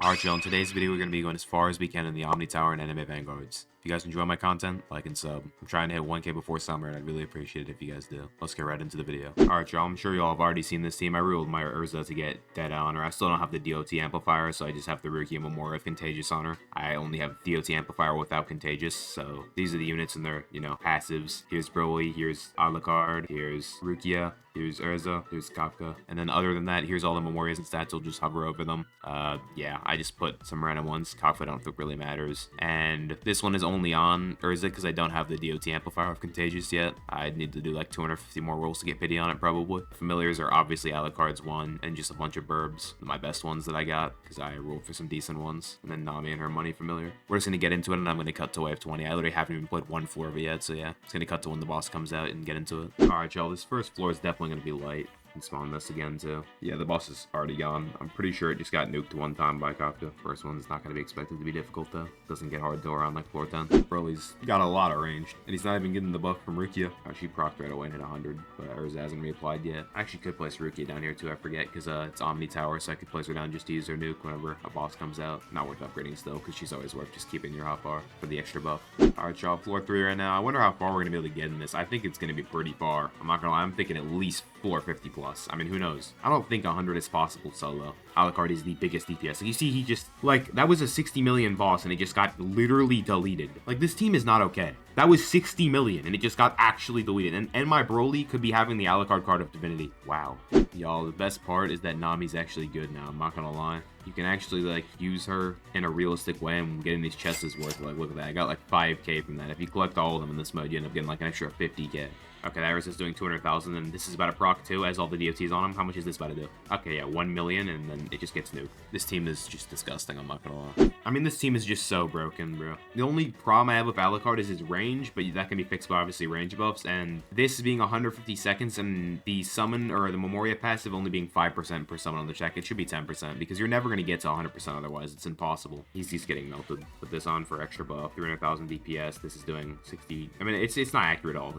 Alright, y'all, in today's video, we're going to be going as far as we can in the Omni Tower and Anime Vanguards. If you guys enjoy my content, like and sub. I'm trying to hit 1K before summer, and I'd really appreciate it if you guys do. Let's get right into the video. Alright, y'all, I'm sure y'all have already seen this team. I ruled my Urza to get Dead Honor. I still don't have the DOT Amplifier, so I just have the Rukia Memorial of Contagious Honor. I only have DOT Amplifier without Contagious, so these are the units and their, passives. Here's Broly, here's Alucard, here's Rukia, here's Urza, here's Kafka, and then other than that, here's all the Memorias and stats. I'll just hover over them. Yeah, I just put some random ones. Kafka I don't think really matters. And this one is only on Urza because I don't have the DOT Amplifier of Contagious yet. I'd need to do like 250 more rolls to get pity on it probably. Familiars are obviously Alucard's one and just a bunch of burbs. My best ones that I got because I rolled for some decent ones. And then Nami and her money familiar. We're just going to get into it and I'm going to cut to wave 20. I literally haven't even played one floor of it yet, so yeah. It's going to cut to when the boss comes out and get into it. Alright, y'all, this first floor is definitely going to be light. And spawn this again too. Yeah, the boss is already gone. I'm pretty sure it just got nuked one time by Kafka. First one's not going to be expected to be difficult though. Doesn't get hard though around like floor 10. Broly's got a lot of range. And he's not even getting the buff from Rukia. Oh, she procced right away and hit 100. But Urza hasn't reapplied yet. I actually could place Rukia down here too, I forget. Because it's Omni Tower, so I could place her down just to use her nuke whenever a boss comes out. Not worth upgrading still, because she's always worth just keeping your hotbar for the extra buff. Alright, y'all, floor 3 right now. I wonder how far we're going to be able to get in this. I think it's going to be pretty far. I'm not going to lie, I'm thinking at least floor 50 plus. I mean, who knows? I don't think 100 is possible solo. Alucard is the biggest DPS. Like, you see, he just, like, that was a 60 million boss and it just got literally deleted. Like, this team is not okay. That was 60 million and it just got actually deleted. And my Broly could be having the Alucard card of Divinity. Wow. Y'all, the best part is that Nami's actually good now. I'm not gonna lie. You can actually, like, use her in a realistic way, and getting these chests is worth it. Like, look at that. I got, like, 5K from that. If you collect all of them in this mode, you end up getting, like, an extra 50K. Okay, that Iris is doing 200,000, and this is about to proc too, as all the DOTs on him. How much is this about to do? Okay, yeah, 1 million, and then it just gets nuked. This team is just disgusting, I'm not gonna lie. I mean, this team is just so broken, bro. The only problem I have with Alucard is his range, but that can be fixed by, obviously, range buffs, and this being 150 seconds, and the summon, or the Memoria passive only being 5% per summon on the check, it should be 10%, because you're never gonna get to 100% otherwise. It's impossible. He's getting melted. Put this on for extra buff, 300,000 DPS. This is doing 60. I mean, it's not accurate at all.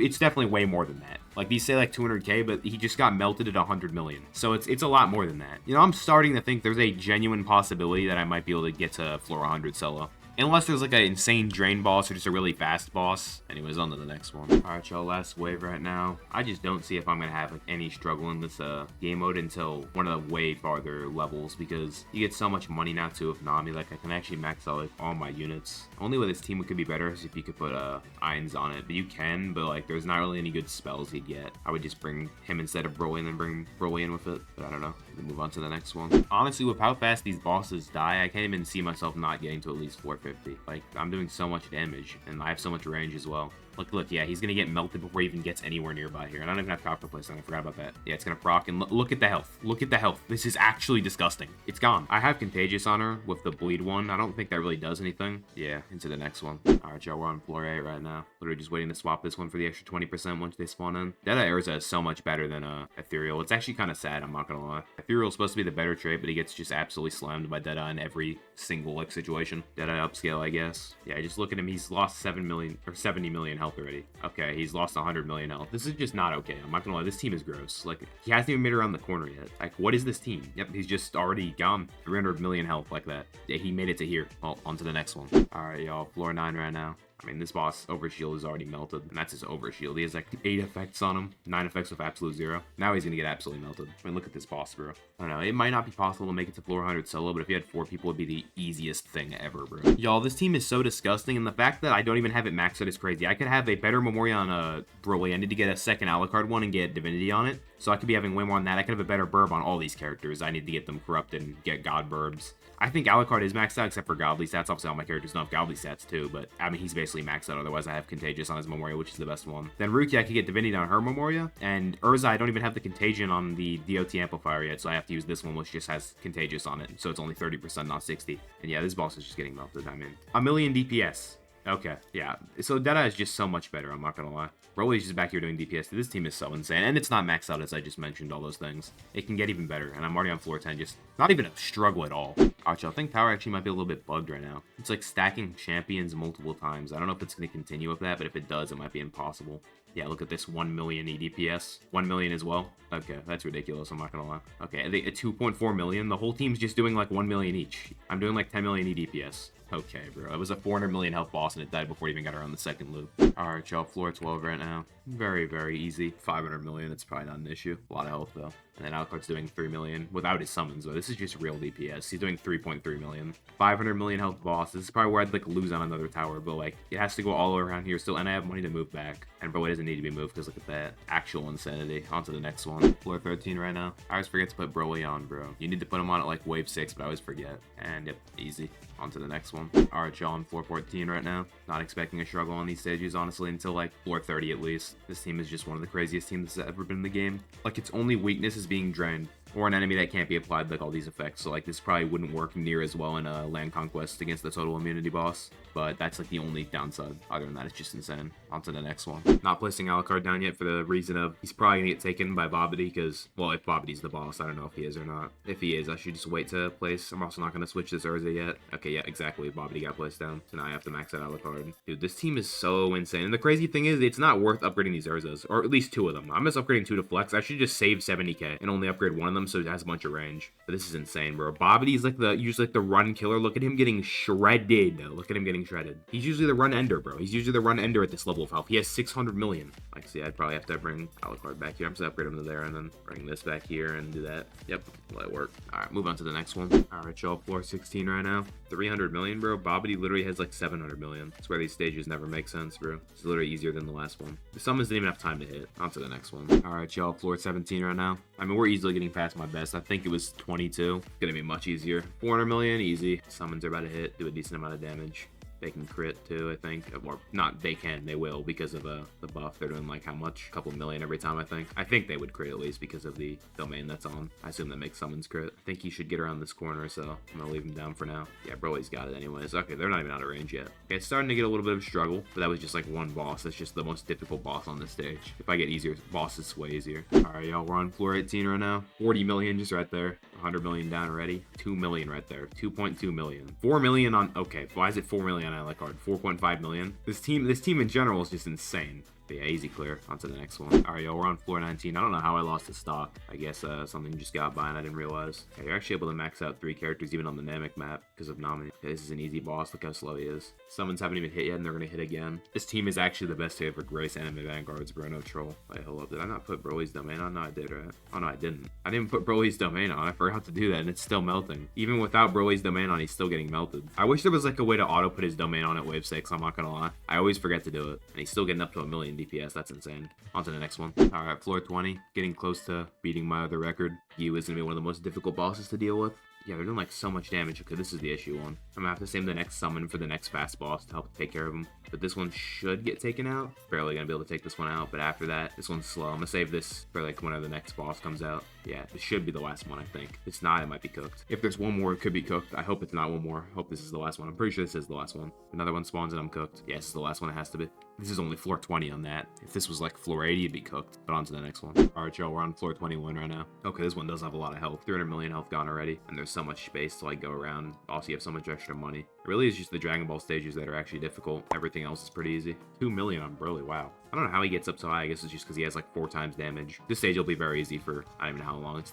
It's definitely way more than that. Like, these say like 200K, but he just got melted at 100 million. So it's a lot more than that. You know, I'm starting to think there's a genuine possibility that I might be able to get to floor 100 solo. Unless there's like an insane drain boss or just a really fast boss. Anyways, on to the next one. Alright, y'all, last wave right now. I just don't see if I'm gonna have like any struggle in this game mode until one of the way farther levels, because you get so much money now too with Nami. Like, I can actually max out like all my units. Only with this team it could be better is if you could put Irons on it. But you can, but like there's not really any good spells you'd get. I would just bring him instead of Broly and then bring Broly in with it. But I don't know. We'll move on to the next one. Honestly, with how fast these bosses die, I can't even see myself not getting to at least 450. Like, I'm doing so much damage, and I have so much range as well. Look, yeah, he's gonna get melted before he even gets anywhere nearby here. And I don't even have Kafka placed on. I forgot about that. Yeah, it's gonna proc, and look at the health. Look at the health. This is actually disgusting. It's gone. I have Contagious on her with the bleed one. I don't think that really does anything. Yeah, into the next one. Alright, y'all, we're on floor 8 right now. Literally just waiting to swap this one for the extra 20% once they spawn in. Deadeye Urza is so much better than Ethereal. It's actually kind of sad, I'm not gonna lie. Ethereal is supposed to be the better trait, but he gets just absolutely slammed by Deadeye in every single, like, situation. Deadeye upscale, I guess. Yeah, just look at him. He's lost 7 million, or 70 million health already. Okay, he's lost 100 million health. This is just not okay. I'm not gonna lie, this team is gross. Like, he hasn't even made it around the corner yet. Like, what is this team? Yep, he's just already gone 300 million health like that. Yeah, he made it to here. Well, on to the next one. Alright, y'all, floor 9 right now. I mean, this boss overshield is already melted, and that's his overshield. He has like 8 effects on him, 9 effects with absolute 0. Now he's gonna get absolutely melted. I mean, look at this boss, bro. I don't know, it might not be possible to make it to floor 100 solo, but if you had 4 people, it'd be the easiest thing ever, bro. Y'all, this team is so disgusting, and the fact that I don't even have it maxed out is crazy. I could have a better Memoria on Broly. I need to get a second Alucard one and get Divinity on it, so I could be having way more on that. I could have a better burb on all these characters. I need to get them corrupted and get god burbs. I think Alucard is maxed out except for godly stats. Obviously, all my characters don't have godly stats too, but I mean, he's basically maxed out. Otherwise, I have Contagious on his Memoria, which is the best one. Then Rukia, I could get Divinity on her Memoria, and Urza, I don't even have the Contagion on the DOT Amplifier yet, so I have to use this one, which just has Contagious on it, so it's only 30%, not 60. And yeah, this boss is just getting melted. I mean, 1 million DPS. Okay, yeah. So Deadeye is just so much better, I'm not gonna lie. Broly's just back here doing DPS. This team is so insane, and it's not maxed out as I just mentioned, all those things. It can get even better, and I'm already on floor 10, just not even a struggle at all. Alright, y'all, I think power actually might be a little bit bugged right now. It's like stacking champions multiple times. I don't know if it's gonna continue with that, but if it does, it might be impossible. Yeah, look at this, 1 million EDPS. 1 million as well. Okay, that's ridiculous, I'm not gonna lie. Okay, they 2.4 million. The whole team's just doing like 1 million each. I'm doing like 10 million EDPS. Okay, bro. It was a 400 million health boss and it died before it even got around the second loop. Alright, y'all. Floor 12 right now. Very, very easy. 500 million. It's probably not an issue. A lot of health, though. And then Alucard's doing 3 million without his summons, though. This is just real DPS. He's doing 3.3 million. 500 million health boss. This is probably where I'd, like, lose on another tower, but, like, it has to go all around here still, and I have money to move back. And, bro, it doesn't need to be moved, because look at that. Actual insanity. On to the next one. Floor 13 right now. I always forget to put Broly on, bro. You need to put him on at, like, wave 6, but I always forget. And, yep, easy. On to the next one. Alright, y'all, on floor 14 right now. Not expecting a struggle on these stages, honestly, until, like, floor 30 at least. This team is just one of the craziest teams that's ever been in the game. Like, its only weakness is being drained, or an enemy that can't be applied, like, all these effects. So, like, this probably wouldn't work near as well in a land conquest against the total immunity boss. But that's, like, the only downside. Other than that, it's just insane. On to the next one. Not placing Alucard down yet for the reason of he's probably gonna get taken by Babidi, because, well, if Babidi's the boss, I don't know if he is or not. If he is, I should just wait to place. I'm also not gonna switch this Urza yet. Okay, yeah, exactly. Babidi got placed down. So now I have to max out Alucard. Dude, this team is so insane. And the crazy thing is, it's not worth upgrading these Urzas, or at least 2 of them. I'm just upgrading 2 to flex. I should just save 70k and only upgrade 1 of them so it has a bunch of range. But this is insane, bro. Babidi's like usually like the run killer. Look at him getting shredded. Look at him getting shredded. He's usually the run ender, bro. He's usually the run ender at this level of health. He has 600 million. Like, see, I'd probably have to bring Alucard back here. I'm just gonna upgrade him to there and then bring this back here and do that. Yep, let it work. All right, move on to the next one. All right, y'all, floor 16 right now. 300 million, bro. Babidi literally has like 700 million. That's where these stages never make sense, bro. It's literally easier than the last one. The summons didn't even have time to hit. On to the next one. All right, y'all, floor 17 right now. I mean, we're easily getting past my best. I think it was 22. It's gonna be much easier. 400 million, easy. Summons are about to hit, do a decent amount of damage. They can crit too, I think. Or not, they can, they will, because of the buff. They're doing like how much? A couple million every time, I think. I think they would crit at least because of the domain that's on. I assume that makes summons crit. I think he should get around this corner, so I'm gonna leave him down for now. Yeah, Broly's got it anyways. Okay, they're not even out of range yet. Okay, it's starting to get a little bit of a struggle, but that was just like one boss. That's just the most difficult boss on this stage. If I get easier bosses, it's way easier. All right, y'all, we're on floor 18 right now. 40 million just right there. 100 million down already. 2 million right there. 2.2 million. 4 million on, okay, why is it 4 million on Alucard? 4.5 million. This team in general is just insane. But yeah, easy clear. On to the next one. All right, y'all, we're on floor 19. I don't know how I lost the stock. I guess something just got by and I didn't realize. Okay, you're actually able to max out 3 characters even on the Namek map because of Nami. Okay, this is an easy boss. Look how slow he is. Summons haven't even hit yet and they're going to hit again. This team is actually the best favorite Grace Anime Vanguards, bro. No troll. Wait, hold up. Did I not put Broly's domain on? No, I did, right? Oh, no, I didn't. I didn't put Broly's domain on. I forgot to do that and it's still melting. Even without Broly's domain on, he's still getting melted. I wish there was like a way to auto put his domain on at wave 6. I'm not going to lie. I always forget to do it. And he's still getting up to 1 million DPS. That's insane. On to the next one. All right, floor 20. Getting close to beating my other record. Yu is going to be one of the most difficult bosses to deal with. Yeah, they're doing like so much damage. Okay, this is the issue one. I'm gonna have to save the next summon for the next fast boss to help take care of him. But this one should get taken out. Barely gonna be able to take this one out, but after that, this one's slow. I'm gonna save this for like whenever the next boss comes out. Yeah, this should be the last one, I think. If it's not, it might be cooked. If there's one more, it could be cooked. I hope it's not one more. I hope this is the last one. I'm pretty sure this is the last one. Another one spawns and I'm cooked. Yes, the last one it has to be. This is only floor 20 on that. If this was like floor 80, it'd be cooked. But on to the next one. All right, y'all, we're on floor 21 right now. Okay, this one does have a lot of health. 300 million health gone already. And there's so much space to like go around. Also, you have so much extra money. It really is just the Dragon Ball stages that are actually difficult. Everything else is pretty easy. 2 million on Broly, wow. I don't know how he gets up so high. I guess it's just because he has like 4 times damage. This stage will be very easy for I don't even know how long. It's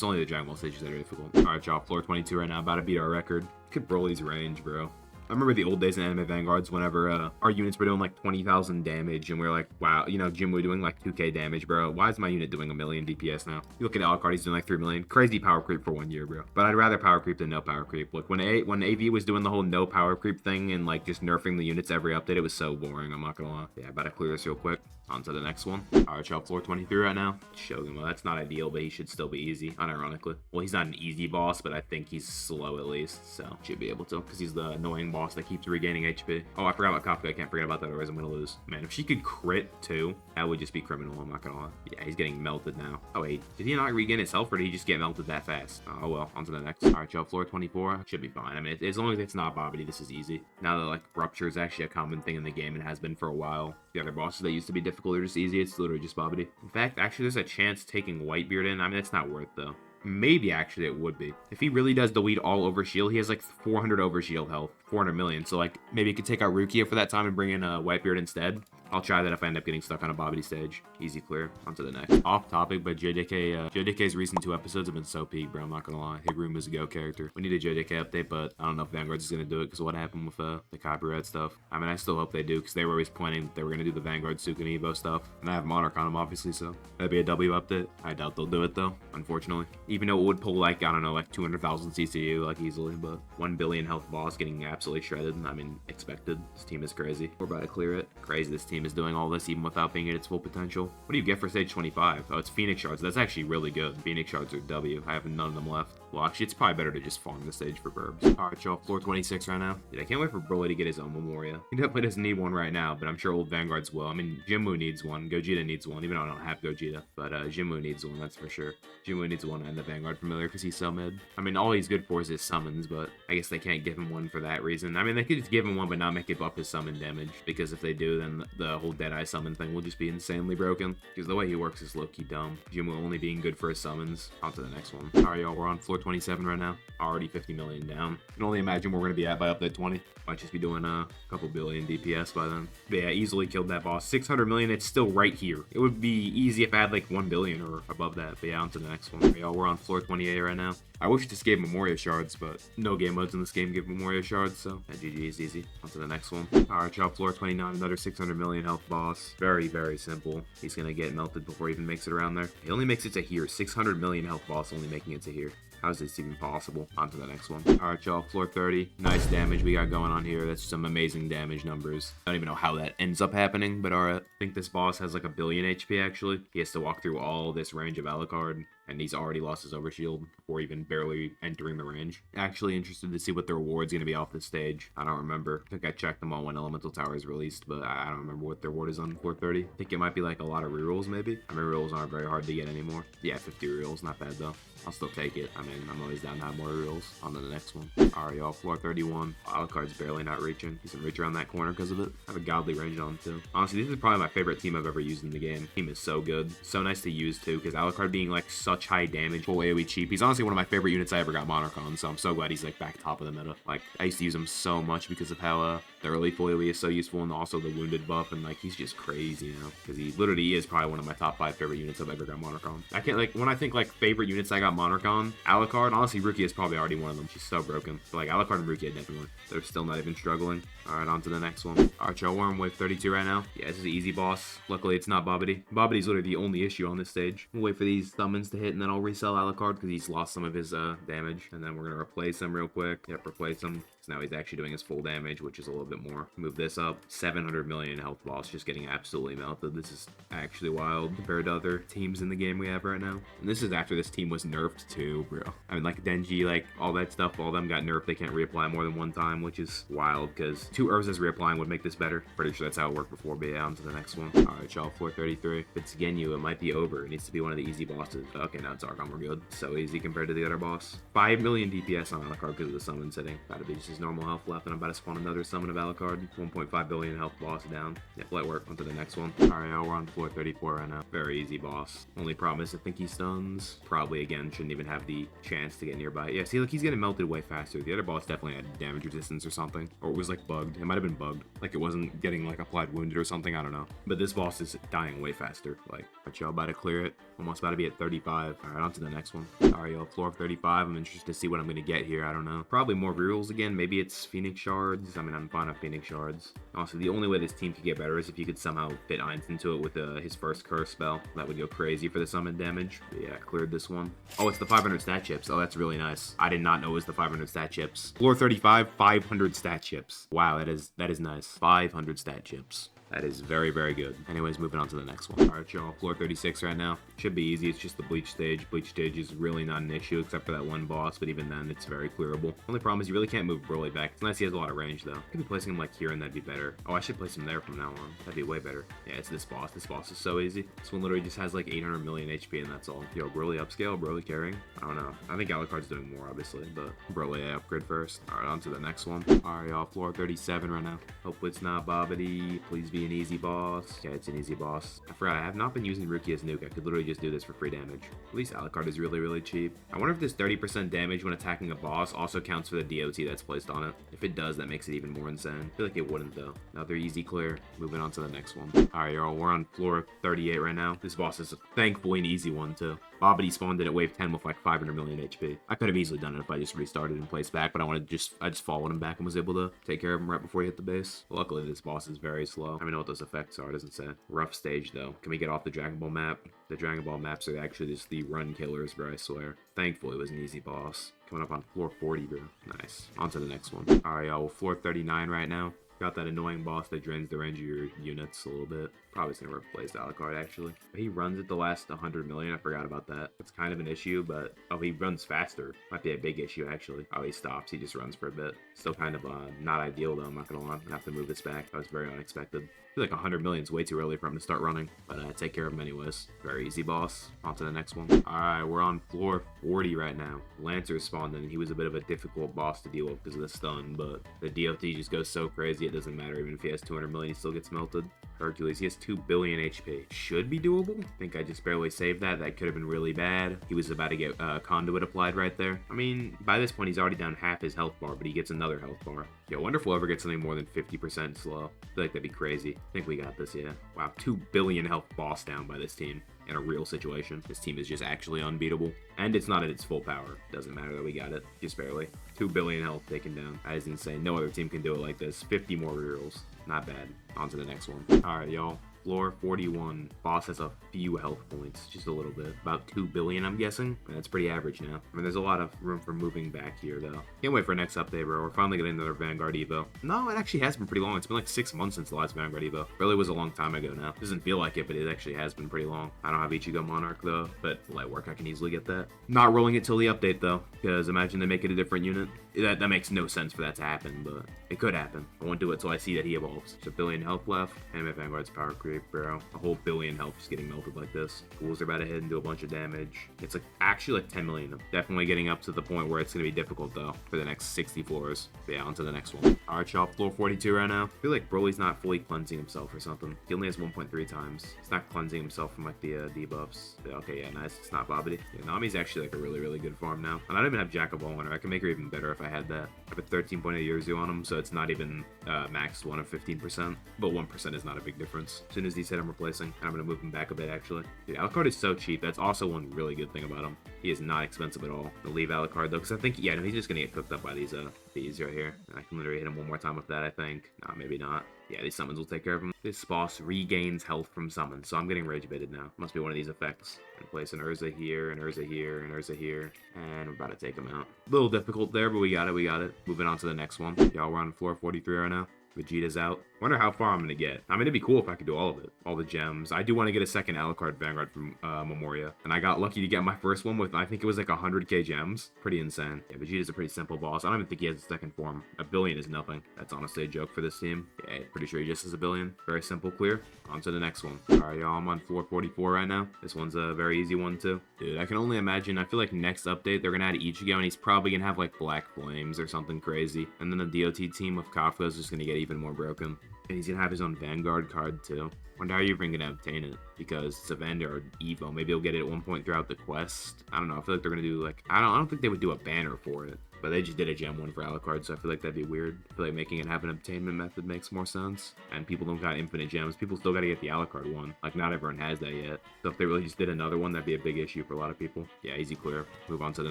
only the Dragon Ball stages that are difficult. All right, y'all, floor 22 right now, about to beat our record. Look at Broly's range, bro. I remember the old days in Anime Vanguards whenever our units were doing like 20,000 damage and we were like, wow, you know, Jim, we're doing like 2k damage, bro. Why is my unit doing 1 million DPS now? You look at Alucard, he's doing like 3 million. Crazy power creep for 1 year, bro. But I'd rather power creep than no power creep. Look, when AV was doing the whole no power creep thing and like just nerfing the units every update, it was so boring, I'm not gonna lie. Yeah, I better clear this real quick. On to the next one. All right, y'all, floor 23 right now. Shogun, well, that's not ideal, but he should still be easy, unironically. Well, he's not an easy boss, but I think he's slow at least, so should be able to, because he's the annoying boss that keeps regaining HP. Oh, I forgot about Kafka. I can't forget about that, otherwise I'm gonna lose. Man, if she could crit too, that would just be criminal, I'm not gonna lie. Yeah, he's getting melted now. Oh, wait, did he not regain his health, or did he just get melted that fast? Oh, well, on to the next. All right, y'all, floor 24. Should be fine. I mean, as long as it's not Babidi, this is easy. Now that, like, Rupture is actually a common thing in the game and has been for a while. The other bosses that used to be difficult are just easy. It's literally just Babidi. In fact, actually, there's a chance taking Whitebeard in. I mean, it's not worth, though. Maybe, actually, it would be. If he really does delete all overshield, he has, like, 400 overshield health. 400 million. So, like, maybe he could take out Rukia for that time and bring in Whitebeard instead. I'll try that if I end up getting stuck on a Bobbity stage. Easy clear. On to the next. Off topic, but JDK's recent 2 episodes have been so peak, bro. I'm not gonna lie. Higroom is a go character. We need a JDK update, but I don't know if Vanguards is gonna do it because what happened with the copyright stuff. I mean, I still hope they do because they were always planning that they were gonna do the Vanguard Suka and Evo stuff, and I have Monarch on them obviously, so that'd be a W update. I doubt they'll do it though, unfortunately. Even though it would pull like, I don't know, like 200,000 CCU like easily, but 1 billion health boss getting absolutely shredded. I mean, expected. This team is crazy. We're about to clear it. Crazy this team is doing all this even without being at its full potential. What do you get for stage 25? Oh, it's Phoenix Shards. That's actually really good. Phoenix Shards are W. I have none of them left. Well, actually, it's probably better to just farm the stage for burbs. Alright, y'all. Floor 26 right now. Dude, I can't wait for Broly to get his own Memoria. He definitely doesn't need one right now, but I'm sure old Vanguards will. I mean, Jinwoo needs one. Gogeta needs one, even though I don't have Gogeta. But Jinwoo needs one, that's for sure. Jinwoo needs one and the Vanguard familiar because he's so mid. I mean, all he's good for is his summons, but I guess they can't give him one for that reason. I mean, they could just give him one, but not make it up his summon damage. Because if they do, then the whole Deadeye summon thing will just be insanely broken. Because the way he works is low-key dumb. Jinwoo only being good for his summons. On to the next one. Alright, y'all. We're on floor 27 right now. Already 50 million down. I can only imagine where we're going to be at by update 20. Might just be doing a couple billion DPS by then. But yeah, easily killed that boss. 600 million, it's still right here. It would be easy if I had like 1 billion or above that. But yeah, on to the next one. Alright, y'all. We're on floor 28 right now. I wish this gave Memoria shards, but no game modes in this game give Memoria shards, so GG is easy. On to the next one. Alright, y'all, floor 29, another 600 million health boss. Very, very simple. He's gonna get melted before he even makes it around there. He only makes it to here. 600 million health boss only making it to here. How is this even possible? On to the next one. Alright, y'all, floor 30. Nice damage we got going on here. That's some amazing damage numbers. I don't even know how that ends up happening, but alright. I think this boss has like 1 billion HP actually. He has to walk through all this range of Alucard, and he's already lost his overshield before even barely entering the range. Actually interested to see what the reward's gonna be off this stage. I don't remember. I think I checked them all when Elemental Tower is released, but I don't remember what their reward is on floor 30. I think it might be like a lot of rerolls maybe. I mean, rerolls aren't very hard to get anymore. Yeah, 50 rerolls, not bad though. I'll still take it. I mean, I'm always down to have more reels. On to the next one. Alright, y'all. Floor 31. Alucard's barely not reaching. He can reach around that corner because of it. I have a godly range on him, too. Honestly, this is probably my favorite team I've ever used in the game. Team is so good. So nice to use, too, because Alucard being, like, such high damage, full AoE cheap. He's honestly one of my favorite units I ever got Monarch on, so I'm so glad he's, like, back top of the meta. Like, I used to use him so much because of how, the early full AoE is so useful, and also the wounded buff, and, like, he's just crazy, now. Because he literally is probably one of my top 5 favorite units I've ever got Monarch on. I can't, like, when I think, like, favorite units I got Monarch on, Alucard, honestly, Rukia is probably already one of them. She's so broken. But like, Alucard and Rukia definitely. They're still not even struggling. Alright, on to the next one. Alright, y'all, we're on wave 32 right now. Yeah, this is an easy boss. Luckily, it's not Bobbity. Bobbity's literally the only issue on this stage. We'll wait for these summons to hit, and then I'll resell Alucard because he's lost some of his damage. And then we're going to replace him real quick. Yep, replace him. So now he's actually doing his full damage, which is a little bit more. Move this up. 700 million health boss, just getting absolutely melted. This is actually wild compared to other teams in the game we have right now. And this is after this team was nerfed too, bro. I mean, like Denji, like all that stuff, all of them got nerfed. They can't reapply more than one time, which is wild because 2 Urzas reapplying would make this better. Pretty sure that's how it worked before, but yeah, on to the next one. Alright, y'all, floor 33. If it's Genyu, it might be over. It needs to be one of the easy bosses. Okay, now it's Argon, we're good. So easy compared to the other boss. 5 million DPS on Alucard because of the summon setting. Gotta be just his normal health left, and I'm about to spawn another summon of Alucard. 1.5 billion health boss down. Yep, light work. On to the next one. Alright, y'all, we're on floor 34 right now. Very easy boss. Only problem is I think he stuns. Probably, again, shouldn't even have the chance to get nearby. Yeah, see, like, he's getting melted way faster. The other boss definitely had damage resistance or something. Or it was, like, bugged. It might have been bugged. Like, it wasn't getting, like, applied wounded or something. I don't know. But this boss is dying way faster. Like, alright, y'all, about to clear it. Almost about to be at 35. Alright, on to the next one. Alright, y'all, floor 35. I'm interested to see what I'm going to get here. I don't know. Probably more rerolls again. Maybe it's Phoenix Shards. I mean, I'm fine with Phoenix Shards. Also, the only way this team could get better is if you could somehow fit Ainz into it with his first curse spell. That would go crazy for the summon damage. But yeah, cleared this one. Oh, it's the 500 stat chips. Oh, that's really nice. I did not know it was the 500 stat chips. Floor 35, 500 stat chips. Wow, that is nice. 500 stat chips. That is very, very good. Anyways, moving on to the next one. Alright, y'all, floor 36 right now. Should be easy. It's just the Bleach stage. Bleach stage is really not an issue except for that one boss, but even then, it's very clearable. Only problem is you really can't move Broly back. It's nice he has a lot of range, though. Could be placing him, like, here, and that'd be better. Oh, I should place him there from now on. That'd be way better. Yeah, it's this boss. This boss is so easy. This one literally just has, like, 800 million HP, and that's all. Yo, Broly upscale? Broly carrying? I don't know. I think Alucard's doing more, obviously, but Broly I upgrade first. Alright, on to the next one. Alright, y'all, floor 37 right now. Hopefully it's not Bobbity. Please be be an easy boss. Yeah, it's an easy boss. I forgot, I have not been using Ruki as nuke. I could literally just do this for free damage. At least Alucard is really, really cheap. I wonder if this 30% damage when attacking a boss also counts for the DOT that's placed on it. If it does, that makes it even more insane. I feel like it wouldn't though. Another easy clear. Moving on to the next one. Alright, y'all, we're on floor 38 right now. This boss is thankfully an easy one too. Bobbity spawned in at wave 10 with like 500 million HP. I could have easily done it if I just restarted and placed back, but I just followed him back and was able to take care of him right before he hit the base. Luckily, this boss is very slow. I don't even know what those effects are, it doesn't say. Rough stage though. Can we get off the Dragon Ball map? The Dragon Ball maps are actually just the run killers, bro, I swear. Thankfully, it was an easy boss. Coming up on floor 40, bro. Nice. On to the next one. Alright, y'all, we're floor 39 right now. Got that annoying boss that drains the range of your units a little bit. Probably just gonna replace Alucard actually. But he runs at the last 100 million. I forgot about that. It's kind of an issue, but oh, he runs faster. Might be a big issue actually. Oh, he stops. He just runs for a bit. Still kind of not ideal though. I'm not gonna lie. I'm gonna have to move this back. That was very unexpected. I feel like 100 million is way too early for him to start running, but take care of him anyways. Very easy boss. On to the next one. Alright, we're on floor 40 right now. Lancer spawned in, and he was a bit of a difficult boss to deal with because of the stun, but the DOT just goes so crazy it doesn't matter. Even if he has 200 million, he still gets melted. Hercules, he has 2 billion HP. Should be doable. I think I just barely saved that. That could have been really bad. He was about to get conduit applied right there. I mean, by this point, he's already down half his health bar, but he gets another health bar. Yo, wonder if we'll ever get something more than 50% slow. I feel like that'd be crazy. I think we got this, yeah. Wow, 2 billion health boss down by this team. In a real situation. This team is just actually unbeatable. And it's not at its full power. Doesn't matter that we got it. Just barely. 2 billion health taken down. That is insane. No other team can do it like this. 50 more rerolls. Not bad. On to the next one. Alright, y'all. Floor 41. Boss has a few health points, just a little bit. About 2 billion, I'm guessing. That's pretty average now. I mean, there's a lot of room for moving back here, though. Can't wait for next update, bro. We're finally getting another Vanguard Evo. No, it actually has been pretty long. It's been like 6 months since the last Vanguard Evo. Really was a long time ago now. Doesn't feel like it, but it actually has been pretty long. I don't have Ichigo Monarch, though, but light work, I can easily get that. Not rolling it till the update, though, because imagine they make it a different unit. That makes no sense for that to happen, but it could happen. I won't do it till I see that he evolves. There's a billion health left. Anime Vanguard's power creep, bro. A whole billion health just getting melted like this. Ghouls are about to hit and do a bunch of damage. It's like actually like 10 million. Definitely getting up to the point where it's gonna be difficult though for the next 60 floors. But yeah, on to the next one. Alright, y'all, floor 42 right now. I feel like Broly's not fully cleansing himself or something. He only has 1.3 times. He's not cleansing himself from like the debuffs. Yeah, okay, yeah, nice. It's not Bobbity. Yeah, Nami's actually like a really, really good farm now. And I don't even have Jack of all on her. I can make her even better if I had that. I have a 13.8 Yurzu on him, so it's not even maxed one of 15%. But 1% is not a big difference. As soon as these hit, I'm replacing. And I'm gonna move him back a bit actually. Dude, Alucard is so cheap. That's also one really good thing about him. He is not expensive at all. I'll leave Alucard though, because I think, yeah, no, he's just gonna get cooked up by these right here. And I can literally hit him one more time with that, I think. Nah, maybe not. Yeah, these summons will take care of him. This boss regains health from summons, so I'm getting rage baited now. Must be one of these effects. And place an Urza here, an Urza here, an Urza here, and we're about to take him out. A little difficult there, but we got it. Moving on to the next one. Y'all, we're on floor 43 right now. Vegeta's out. Wonder how far I'm gonna get. I mean, it'd be cool if I could do all of it. All the gems. I do want to get a second Alucard Vanguard from Memoria. And I got lucky to get my first one with, I think it was like 100k gems. Pretty insane. Yeah, Vegeta's a pretty simple boss. I don't even think he has a second form. A billion is nothing. That's honestly a joke for this team. Yeah, pretty sure he just has a billion. Very simple, clear. On to the next one. Alright, y'all, I'm on floor 44 right now. This one's a very easy one too. Dude, I can only imagine. I feel like next update, they're gonna add Ichigo, and he's probably gonna have like Black Flames or something crazy. And then the DOT team of Kafka is just gonna get even more broken. And he's gonna have his own Vanguard card too. Wonder how you're even gonna obtain it, because it's a Vanguard Evo. Maybe he'll get it at one point throughout the quest. I don't know. I feel like they're gonna do like I don't think they would do a banner for it, but they just did a gem one for Alucard, so I feel like that'd be weird. I feel like making it have an obtainment method makes more sense. And people don't got infinite gems. People still gotta get the Alucard one. Like not everyone has that yet. So if they really just did another one, that'd be a big issue for a lot of people. Yeah, easy clear. Move on to the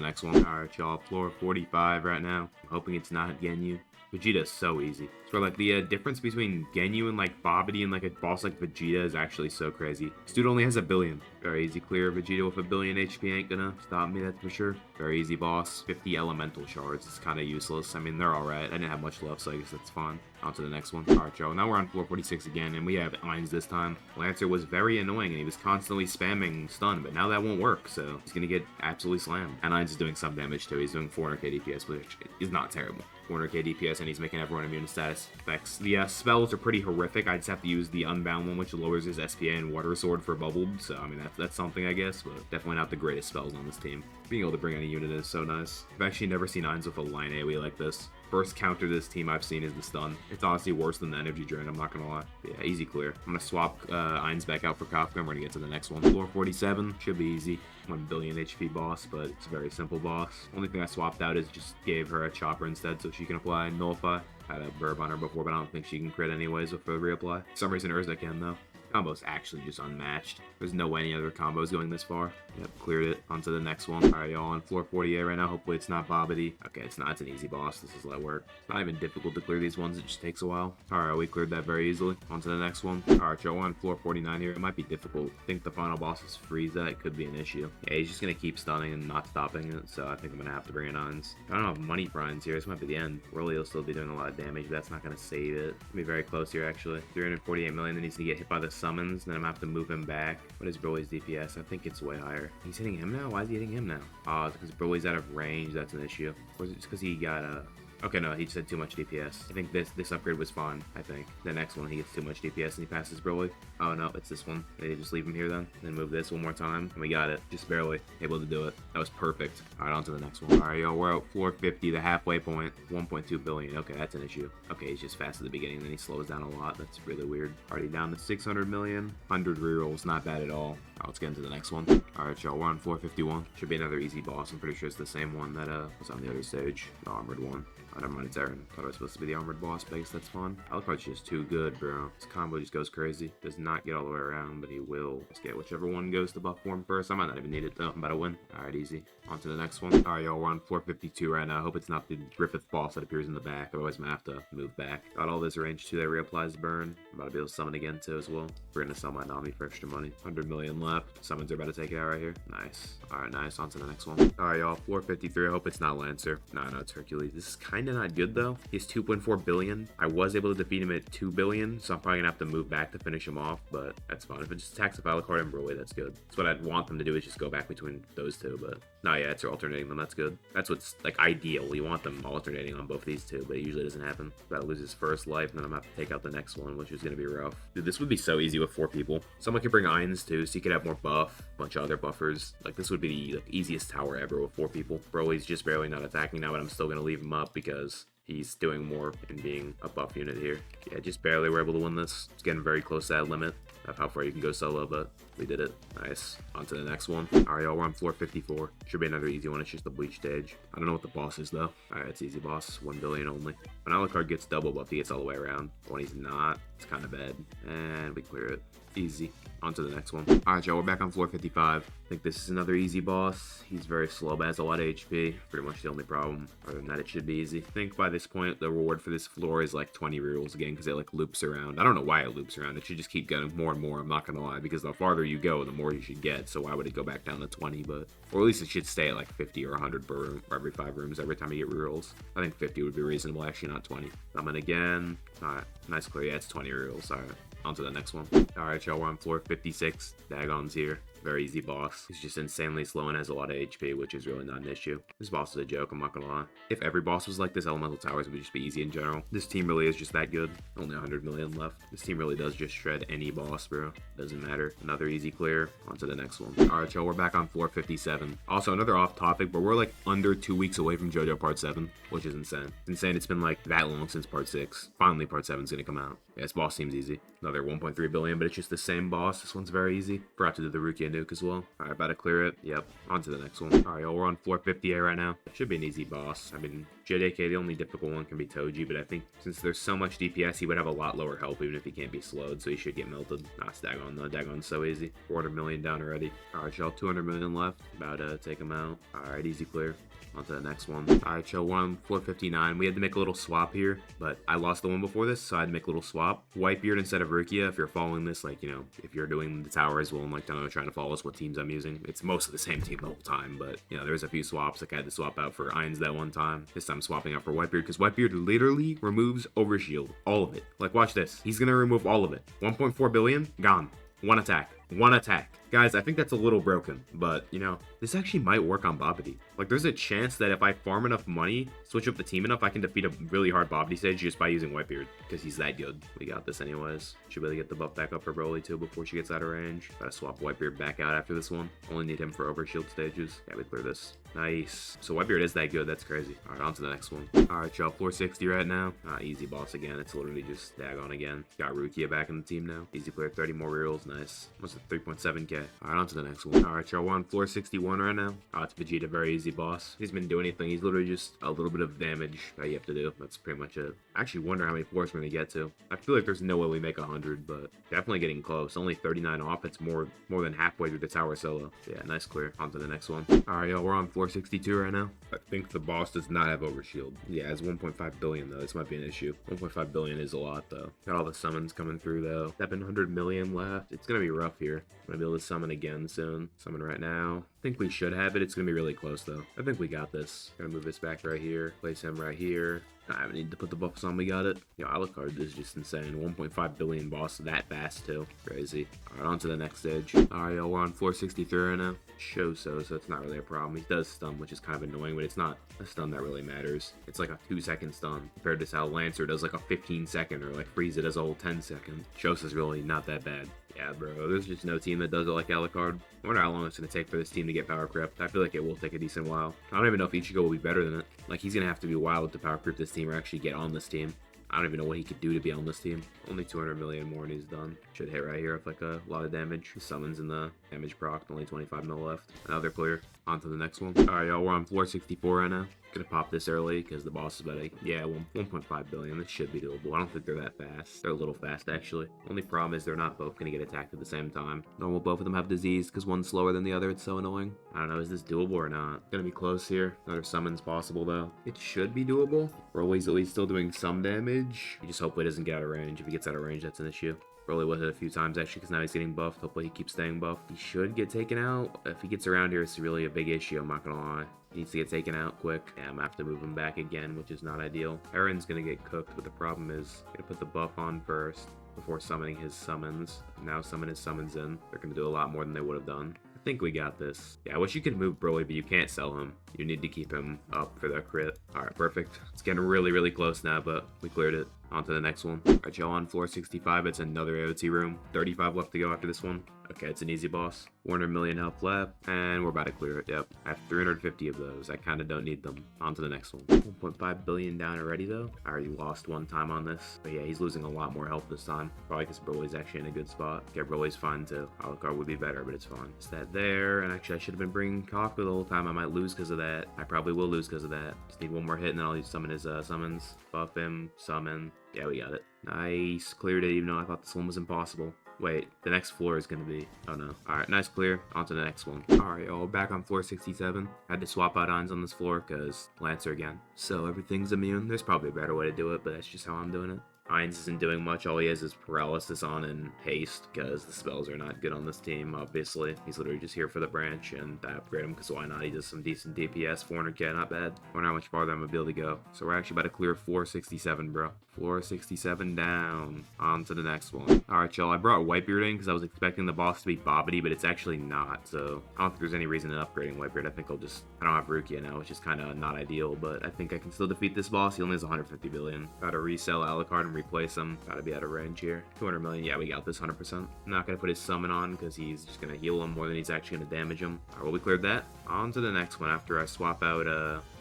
next one. Alright, y'all, floor 45 right now. I'm hoping it's not Genyu. Vegeta is so easy. So like the difference between Genyu and like Bobbity and like a boss like Vegeta is actually so crazy. This dude only has a billion. Very easy clear. Vegeta with a billion HP ain't gonna stop me, that's for sure. Very easy boss. 50 elemental shards. It's kind of useless. I mean, they're alright. I didn't have much left, so I guess that's fine. On to the next one. Alright, y'all. Now we're on floor 46 again, and we have Ainz this time. Lancer was very annoying, and he was constantly spamming stun, but now that won't work, so he's gonna get absolutely slammed. And Ainz is doing some damage too. He's doing 400k DPS, which is not terrible. 400k DPS, and he's making everyone immune to status effects. The spells are pretty horrific. I just have to use the Unbound one, which lowers his SPA and Water Sword for Bubbled, so I mean, that's something, I guess, but definitely not the greatest spells on this team. Being able to bring any unit is so nice. I've actually never seen Ainz with a line AoE like this. First counter this team I've seen is the stun. It's honestly worse than the energy drain, I'm not gonna lie. But yeah, easy clear. I'm gonna swap Ainz back out for Kafka, and we're gonna get to the next one. Floor 47, should be easy. 1 billion HP boss, but it's a very simple boss. Only thing I swapped out is just gave her a chopper instead so she can apply Nullify. Had a burb on her before, but I don't think she can crit anyways with a reapply. For some reason Urza can though. Combo's actually just unmatched. There's no way any other combos going this far. Yep, cleared it. On to the next one. Alright, y'all, on floor 48 right now. Hopefully it's not Bobbity. Okay, it's not. It's an easy boss. This is light work. It's not even difficult to clear these ones. It just takes a while. Alright, we cleared that very easily. On to the next one. Alright, y'all, on floor 49 here. It might be difficult. I think the final boss is Frieza. It could be an issue. Yeah, he's just going to keep stunning and not stopping it, so I think I'm going to have to bring in Ainz. I don't have money for Ainz here. This might be the end. Really, he'll still be doing a lot of damage, but that's not going to save it. It'll be very close here, actually. 348 million. Then needs to get hit by the summons. Then I'm going to have to move him back. What is Broly's DPS? I think it's way higher. He's hitting him now? Why is he hitting him now? Oh, it's because Broly's out of range. That's an issue. Or is it just because he got a... Okay, no, he just had too much DPS. I think this upgrade was fine, I think. The next one, he gets too much DPS and he passes Broly. Oh, no, it's this one. Maybe just leave him here then. Then move this one more time. And we got it. Just barely able to do it. That was perfect. All right, on to the next one. All right, y'all, we're at floor 50, the halfway point. 1.2 billion. Okay, that's an issue. Okay, he's just fast at the beginning, then he slows down a lot. That's really weird. Already down to 600 million. 100 rerolls, not bad at all. All right, let's get into the next one. All right, y'all, we're on floor 51. Should be another easy boss. I'm pretty sure it's the same one that was on the other stage. The armored one. Oh, never mind, it's Eren. Thought it was supposed to be the armored boss, but I guess that's fun. Alucard's just too good, bro. His combo just goes crazy. Does not get all the way around, but he will. Let's get whichever one goes to buff form first. I might not even need it, though. I'm about to win. Alright, easy. On to the next one. Alright, y'all, we're on floor 52 right now. I hope it's not the Griffith boss that appears in the back. Otherwise, I'm gonna have to move back. Got all this range, too, that reapplies burn. I'm about to be able to summon again, too, as well. We're gonna sell my Nami for extra money. 100 million left. Summons are about to take it out right here. Nice. Alright, nice. On to the next one. Alright, y'all, floor 53. I hope it's not Lancer. No, it's Hercules. This is kind of not good, though. He's 2.4 billion. I was able to defeat him at 2 billion, so I'm probably gonna have to move back to finish him off, but that's fine. If it just attacks with Alucard and Broly, that's good. That's what I'd want them to do, is just go back between those two, but no, yeah, it's alternating them. That's good. That's what's like ideal. You want them alternating on both of these two, but it usually doesn't happen. That'll lose his first life, and then I'm gonna have to take out the next one, which is gonna be rough. Dude, this would be so easy with 4 people. Someone could bring Ainz too, so you could have more buff, a bunch of other buffers. Like, this would be the easiest tower ever with 4 people. Broly's just barely not attacking now, but I'm still gonna leave him up because he's doing more in being a buff unit here. Yeah, just barely were able to win this. It's getting very close to that limit of how far you can go solo, but we did it. Nice. On to the next one. Alright, y'all, we're on floor 54. Should be another easy one. It's just the bleach stage. I don't know what the boss is, though. Alright, it's easy boss. 1 billion only. When Alucard gets double buff, he gets all the way around. When he's not, it's kind of bad. And we clear it. Easy. On to the next one. Alright, y'all, we're back on floor 55. I think this is another easy boss. He's very slow, but has a lot of HP. Pretty much the only problem. Other than that, it should be easy. I think by this point, the reward for this floor is like 20 rerolls again, because it like loops around. I don't know why it loops around. It should just keep getting more and more, I'm not gonna lie, because the farther you go, the more you should get. So why would it go back down to 20? But, or at least it should stay at like 50 or 100 per room, for every 5 rooms every time you get rerolls. I think 50 would be reasonable, actually not 20. Summon again. Alright, nice clear. Yeah, it's 20 rerolls. Alright. On to the next one. Alright, y'all, we're on floor 56. Dagon's here. Very easy boss. He's just insanely slow and has a lot of HP, which is really not an issue. This boss is a joke, I'm not gonna lie. If every boss was like this, Elemental Towers would just be easy in general. This team really is just that good. Only 100 million left. This team really does just shred any boss, bro. Doesn't matter. Another easy clear. On to the next one. Alright, y'all, we're back on floor 57. Also, another off topic, but we're like under 2 weeks away from JoJo Part 7, which is insane. It's insane it's been like that long since Part 6. Finally, Part 7's gonna come out. Yeah, this boss seems easy. Another 1.3 billion, but it's just the same boss. This one's very easy. Forgot to do the Rukia nuke as well. Alright, about to clear it. Yep, on to the next one. Alright, y'all, we're on floor 58 right now. Should be an easy boss. I mean, JDK, the only difficult one can be Toji, but I think since there's so much DPS, he would have a lot lower health even if he can't be slowed, so he should get melted. Nah, it's Dagon though. Dagon's so easy. 400 million down already. Alright, y'all, 200 million left. About to take him out. Alright, easy clear. On to the next one. Alright, y'all, we're on floor 59. We had to make a little swap here, but I lost the one before this, so I had to make a little swap. Whitebeard instead of Rukia. If you're following this, like, you know, if you're doing the tower as well and like trying to follow us what teams I'm using, it's mostly the same team the whole time, but you know, there's a few swaps. Like I had to swap out for Ainz that one time. This time swapping out for Whitebeard because Whitebeard literally removes overshield. All of it. Like, watch this. He's gonna remove all of it. 1.4 billion, gone. One attack. One attack. Guys, I think that's a little broken, but, you know, this actually might work on Bobbity. Like, there's a chance that if I farm enough money, switch up the team enough, I can defeat a really hard Bobbity stage just by using Whitebeard, because he's that good. We got this anyways. Should really get the buff back up for Broly, too, before she gets out of range. Gotta swap Whitebeard back out after this one. Only need him for overshield stages. Yeah, we clear this. Nice. So Whitebeard is that good. That's crazy. All right, on to the next one. All right, y'all. Floor 60 right now. Easy boss again. It's literally just Dagon again. Got Rukia back in the team now. Easy player, 30 more rerolls. Nice. Almost at 3.7k. All right, on to the next one. All right, y'all. We're on floor 61 right now. It's Vegeta. Very easy boss. He's been doing anything. He's literally just a little bit of damage that you have to do. That's pretty much it. I actually wonder how many floors we're going to get to. I feel like there's no way we make 100, but definitely getting close. Only 39 off. It's more than halfway through the tower solo. Yeah, nice clear. On to the next one. All right, y'all. We're on floor 62 right now. I think the boss does not have overshield. Yeah, it's 1.5 billion though. This might be an issue. 1.5 billion is a lot though. Got all the summons coming through though. 700 million left. It's gonna be rough here. I'm gonna be able to summon again soon. Summon right now. I think we should have it. It's gonna be really close though. I think we got this. Gonna move this back right here. Place him right here. I need to put the buffs on. We got it. Yo, Alucard is just insane. 1.5 billion boss that fast too. Crazy. All right, on to the next stage. All right, y'all. We're on floor 63 right now. So it's not really a problem. He does stun, which is kind of annoying, but it's not a stun that really matters. It's like a 2-second stun compared to how Lancer does like a 15-second, or like Frieza does a whole 10-second. Shosa's really not that bad. Yeah, bro, there's just no team that does it like Alucard. I wonder how long it's going to take for this team to get power creep. I feel like it will take a decent while. I don't even know if Ichigo will be better than it. Like, he's going to have to be wild to power creep this team or actually get on this team. I don't even know what he could do to be on this team. Only 200 million more and he's done. Should hit right here with like a lot of damage. He summons in the damage proc. Only 25 mil left. Another clear. On to the next one. Alright, y'all. We're on floor 64 right now. Gonna pop this early because the boss is about 1.5 billion. This should be doable. I don't think they're that fast. They're a little fast actually. Only problem is they're not both gonna get attacked at the same time. Normal, both of them have disease because one's slower than the other. It's so annoying. I don't know. Is this doable or not? Gonna be close here. Another summon's possible though. It should be doable. Broly's at least still doing some damage. You just hope it doesn't get out of range. If he gets out of range, that's an issue. Broly was hit a few times actually because now he's getting buffed. Hopefully he keeps staying buffed. He should get taken out. If he gets around here, it's really a big issue. I'm not gonna lie. He needs to get taken out quick. Yeah, I'm gonna have to move him back again, which is not ideal. Aaron's gonna get cooked, but the problem is I'm gonna put the buff on first before summoning his summons. Now summon his summons in. They're gonna do a lot more than they would have done. I think we got this. Yeah, I wish you could move Broly, but you can't sell him. You need to keep him up for that crit. Alright, perfect. It's getting really, really close now, but we cleared it. On to the next one. Alright, y'all, on floor 65. It's another AOT room. 35 left to go after this one. Okay, it's an easy boss. 400 million health left, and we're about to clear it. Yep, I have 350 of those. I kind of don't need them. On to the next one. 1.5 billion down already, though. I already lost one time on this. But yeah, he's losing a lot more health this time. Probably because Broly's actually in a good spot. Yeah, Broly's fine, too. Alucard would be better, but it's fine. Is that there? And actually, I should have been bringing Kaku the whole time. I might lose because of that. I probably will lose because of that. Just need one more hit, and then I'll use summon his summons. Buff him, summon. Yeah, we got it. Nice. Cleared it, even though I thought this one was impossible. Wait, the next floor is going to be... Oh, no. Alright, nice clear. On to the next one. Alright, y'all. Back on floor 67. Had to swap out Ainz on this floor because Lancer again. So everything's immune. There's probably a better way to do it, but that's just how I'm doing it. Ainz isn't doing much. All he has is paralysis on and haste because the spells are not good on this team, obviously. He's literally just here for the branch, and I upgrade him because why not? He does some decent DPS, 400k, not bad. I wonder how much farther I'm going to be able to go. So we're actually about to clear floor 67, bro. Floor 67 down. On to the next one. Alright, y'all. I brought Whitebeard in because I was expecting the boss to be Bobbity, but it's actually not. So I don't think there's any reason in upgrading Whitebeard. I think I don't have Rukia now, which is kind of not ideal, but I think I can still defeat this boss. He only has 150 billion. Gotta resell Alucard and replace him. Gotta be out of range here. 200 million. Yeah, we got this 100%. I'm not gonna put his summon on because he's just gonna heal him more than he's actually gonna damage him. Alright, well, we cleared that. On to the next one after I swap out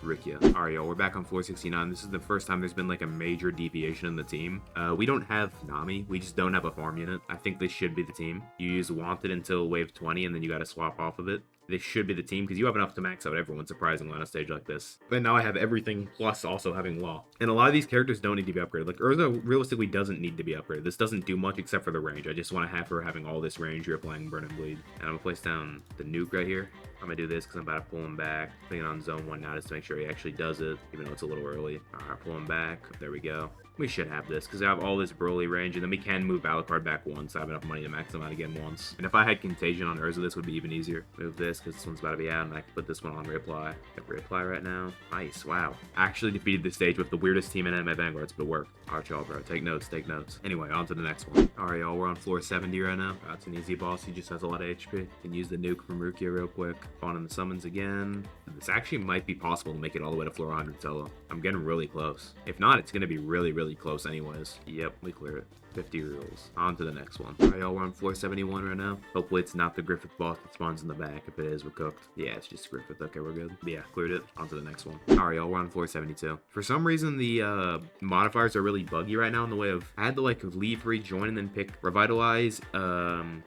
Rukia. Alright, y'all, we're back on floor 69. This is the first time there's been like a major deviation in the team. We don't have Nami. We just don't have a farm unit. I think this should be the team. You use Wanted until wave 20 and then you gotta swap off of it. This should be the team because you have enough to max out everyone, surprisingly, on a stage like this. But now I have everything plus also having Law. And a lot of these characters don't need to be upgraded. Like, Urza realistically doesn't need to be upgraded. This doesn't do much except for the range. I just want to have her having all this range. You're applying Burn and Bleed. And I'm going to place down the nuke right here. I'm gonna do this because I'm about to pull him back. Putting it on zone 1 now just to make sure he actually does it, even though it's a little early. Alright, pull him back. There we go. We should have this because I have all this Broly range, and then we can move Alucard back once. I have enough money to max him out again once. And if I had Contagion on Urza, this would be even easier. Move this because this one's about to be out, and I can put this one on reapply. I have reapply right now. Nice, wow. Actually defeated this stage with the weirdest team in anime Vanguards, but it worked. Alright, y'all, bro. Take notes, take notes. Anyway, on to the next one. Alright, y'all, we're on floor 70 right now. That's an easy boss. He just has a lot of HP. Can use the nuke from Rukia real quick. Spawn in the summons again. This actually might be possible to make it all the way to floor 100 solo. I'm getting really close. If not, it's going to be really, really close anyways. Yep, we clear it. 50 rules. On to the next one. Alright, y'all, we're on floor 71 right now. Hopefully it's not the Griffith boss that spawns in the back. If it is, we're cooked. Yeah, it's just Griffith. Okay, we're good. But yeah, cleared it. On to the next one. Alright, y'all, we're on floor 72. For some reason, the modifiers are really buggy right now in the way of I had to like leave, rejoin, and then pick revitalize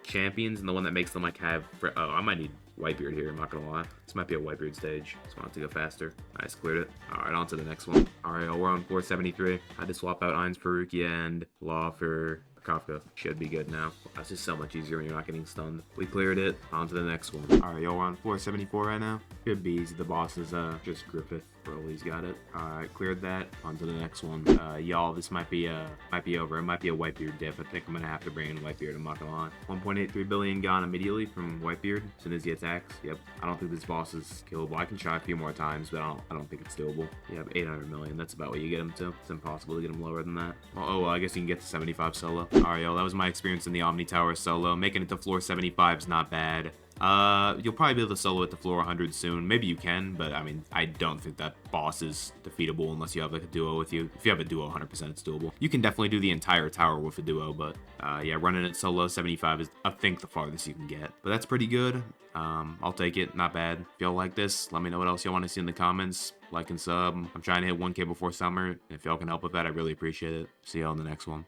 champions, and the one that makes them like have oh, I might need Whitebeard here, I'm not gonna lie. This might be a Whitebeard stage. Just want it to go faster. Nice, cleared it. Alright, on to the next one. Alright, we're on floor 73. I had to swap out Ainz for Rukia and Law for Kafka. Should be good now. That's just so much easier when you're not getting stunned. We cleared it. On to the next one. Alright, y'all, we're on floor 74 right now. Should be easy. The boss is just Griffith. Broly's got it. Alright, cleared that. On to the next one. Y'all, this might be over. It might be a Whitebeard diff. I think I'm gonna have to bring in Whitebeard, I'm not gonna lie. 1.83 billion gone immediately from Whitebeard as soon as he attacks. Yep. I don't think this boss is killable. I can try a few more times, but I don't think it's doable. You have 800 million. That's about what you get him to. It's impossible to get him lower than that. Well, I guess you can get to 75 solo. Alright, y'all, that was my experience in the Omni Tower solo. Making it to floor 75 is not bad. You'll probably be able to solo it to floor 100 soon. Maybe you can, but I mean, I don't think that boss is defeatable unless you have like a duo with you. If you have a duo, 100% it's doable. You can definitely do the entire tower with a duo, but yeah, running it solo 75 is, I think, the farthest you can get. But that's pretty good. I'll take it. Not bad. If y'all like this, let me know what else y'all want to see in the comments. Like and sub. I'm trying to hit 1K before summer. If y'all can help with that, I really appreciate it. See y'all in the next one.